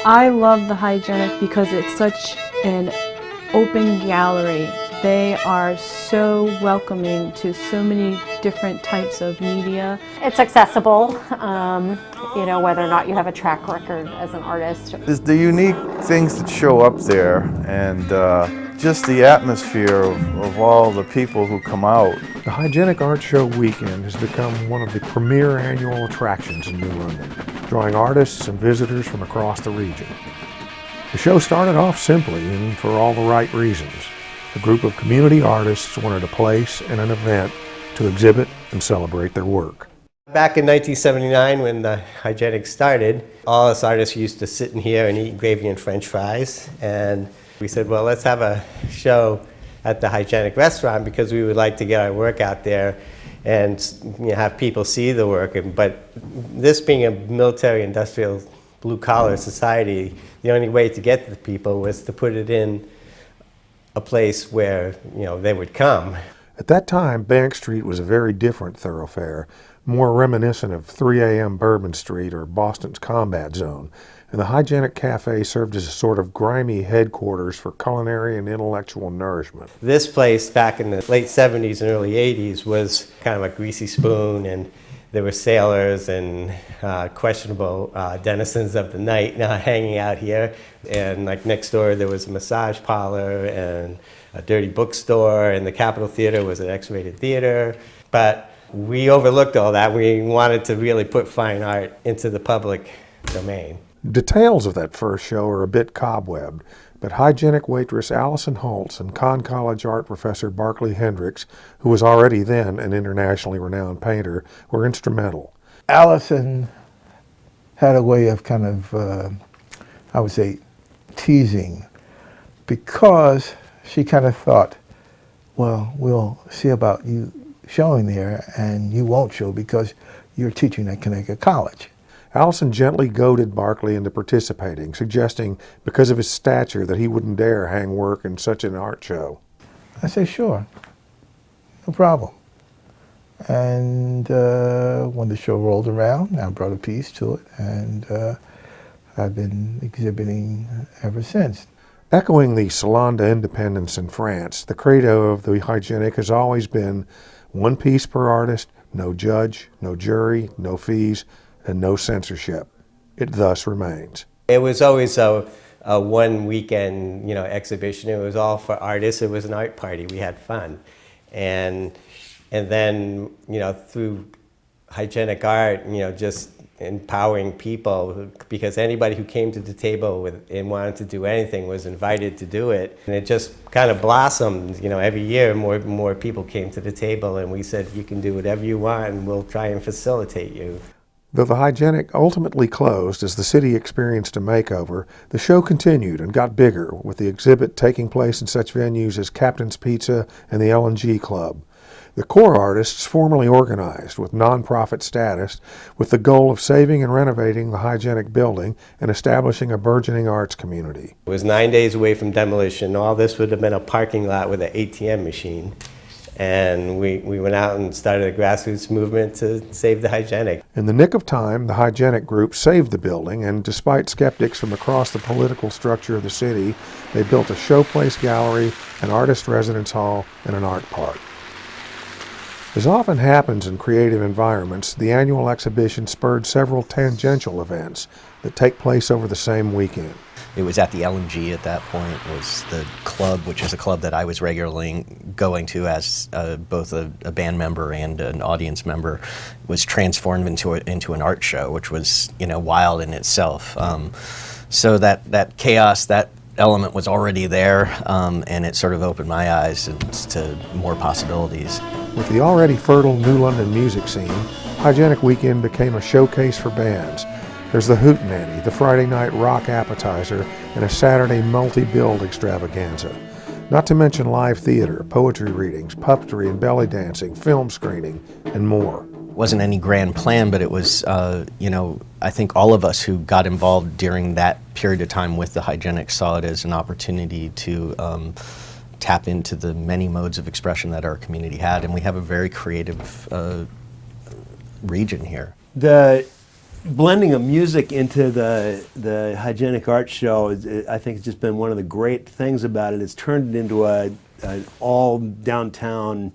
I love the Hygienic because it's such an open gallery. They are so welcoming to so many different types of media. It's accessible, you know, whether or not you have a track record as an artist. The unique things that show up there, and just the atmosphere of all the people who come out. The Hygienic Art Show weekend has become one of the premier annual attractions in New London, drawing artists and visitors from across the region. The show started off simply and for all the right reasons. A group of community artists wanted a place and an event to exhibit and celebrate their work. Back in 1979, when the Hygienic started, all us artists used to sit in here and eat gravy and French fries. And we said, well, let's have a show at the Hygienic restaurant because we would like to get our work out there and have people see the work. But this being a military industrial blue-collar society, the only way to get to the people was to put it in a place where they would come. At that time, Bank Street was a very different thoroughfare, more reminiscent of 3 a.m. Bourbon Street or Boston's Combat Zone, and the Hygienic Cafe served as a sort of grimy headquarters for culinary and intellectual nourishment. This place back in the late 70s and early 80s was kind of a greasy spoon, and there were sailors and questionable denizens of the night hanging out here. And like next door there was a massage parlor and a dirty bookstore, and the Capitol Theater was an X-rated theater. But we overlooked all that. We wanted to really put fine art into the public domain. Details of that first show are a bit cobwebbed, but Hygienic waitress Allison Holtz and Conn College art professor Barkley Hendricks, who was already then an internationally renowned painter, were instrumental. Allison had a way of kind of, I would say, teasing, because she kind of thought, well, we'll see about you showing there, and you won't show because you're teaching at Connecticut College. Allison gently goaded Barkley into participating, suggesting because of his stature that he wouldn't dare hang work in such an art show. I said, sure, no problem. And when the show rolled around, I brought a piece to it, and I've been exhibiting ever since. Echoing the Salon d'Independence in France, the credo of the Hygienic has always been one piece per artist, no judge, no jury, no fees, and no censorship. It thus remains. It was always a one weekend, exhibition. It was all for artists. It was an art party. We had fun, and then through Hygienic art, just empowering people, because anybody who came to the table and wanted to do anything was invited to do it, and it just kind of blossomed. Every year more people came to the table, and we said, you can do whatever you want, and we'll try and facilitate you. Though the Hygienic ultimately closed as the city experienced a makeover, the show continued and got bigger, with the exhibit taking place in such venues as Captain's Pizza and the L&G Club. The core artists formally organized with nonprofit status, with the goal of saving and renovating the Hygienic building and establishing a burgeoning arts community. It was 9 days away from demolition. All this would have been a parking lot with an ATM machine. And we went out and started a grassroots movement to save the Hygienic. In the nick of time, the Hygienic group saved the building, and despite skeptics from across the political structure of the city, they built a showplace gallery, an artist residence hall, and an art park. As often happens in creative environments, the annual exhibition spurred several tangential events that take place over the same weekend. It was at the L&G at that point. It was the club, which is a club that I was regularly going to as both a band member and an audience member, was transformed into an art show, which was wild in itself. So that chaos, that element was already there, and it sort of opened my eyes to more possibilities. With the already fertile New London music scene, Hygienic Weekend became a showcase for bands. There's the Hootenanny, the Friday night rock appetizer, and a Saturday multi-billed extravaganza. Not to mention live theater, poetry readings, puppetry and belly dancing, film screening, and more. It wasn't any grand plan, but it was, I think all of us who got involved during that period of time with the Hygienic saw it as an opportunity to tap into the many modes of expression that our community had, and we have a very creative region here. The blending of music into the Hygienic Art Show, I think it's just been one of the great things about it. It's turned it into an all downtown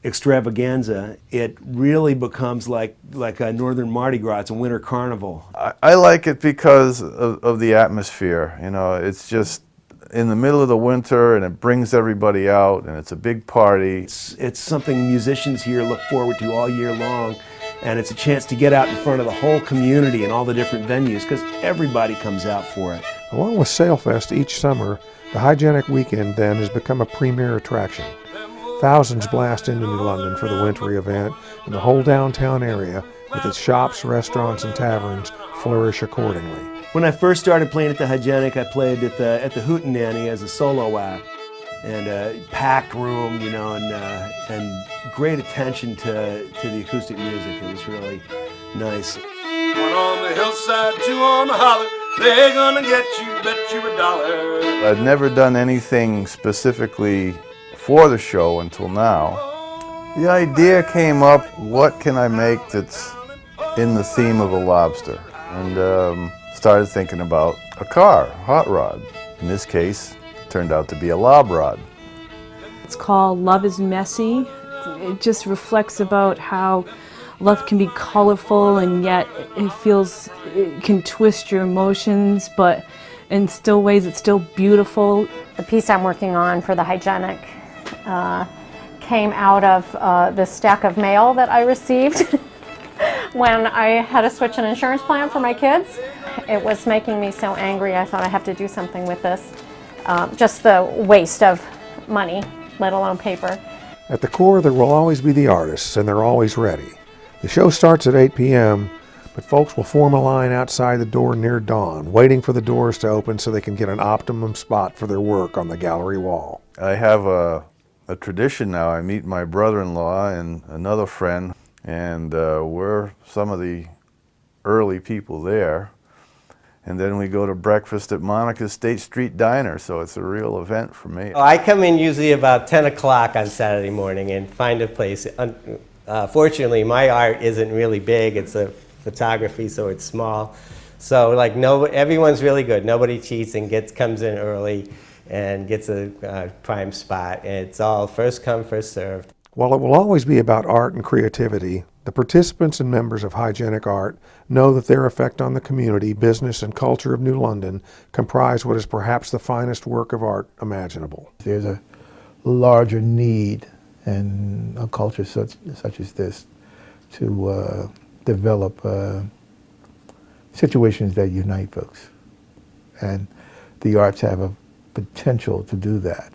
extravaganza. It really becomes like a Northern Mardi Gras. It's a winter carnival. I like it because of the atmosphere. You know, it's just in the middle of the winter and it brings everybody out and it's a big party. It's something musicians here look forward to all year long, and it's a chance to get out in front of the whole community and all the different venues because everybody comes out for it. Along with Sailfest each summer, the Hygienic Weekend then has become a premier attraction. Thousands blast into New London for the wintry event, and the whole downtown area, with its shops, restaurants, and taverns, flourish accordingly. When I first started playing at the Hygienic, I played at the Hootenanny as a solo act, and a packed room, you know, and great attention to the acoustic music. It was really nice. One on the hillside, two on the holler. They're gonna get you, bet you $1. I'd never done anything specifically for the show until now. The idea came up, what can I make that's in the theme of a lobster? And started thinking about a car, a hot rod. In this case, it turned out to be a lob rod. It's called Love is Messy. It just reflects about how love can be colorful and yet it can twist your emotions, but in still ways it's still beautiful. The piece I'm working on for the Hygienic came out of this stack of mail that I received when I had to switch an insurance plan for my kids. It was making me so angry, I thought I have to do something with this. Just the waste of money, let alone paper. At the core, there will always be the artists, and they're always ready. The show starts at 8 p.m., but folks will form a line outside the door near dawn, waiting for the doors to open so they can get an optimum spot for their work on the gallery wall. I have a tradition now. I meet my brother-in-law and another friend, and we're some of the early people there. And then we go to breakfast at Monica's State Street Diner, so it's a real event for me. I come in usually about 10 o'clock on Saturday morning and find a place. Fortunately, my art isn't really big. It's a photography, so it's small. So like everyone's really good. Nobody cheats and comes in early and gets a prime spot. And it's all first come, first served. While it will always be about art and creativity, the participants and members of Hygienic Art know that their effect on the community, business, and culture of New London comprise what is perhaps the finest work of art imaginable. There's a larger need in a culture such as this to develop situations that unite folks. And the arts have a potential to do that.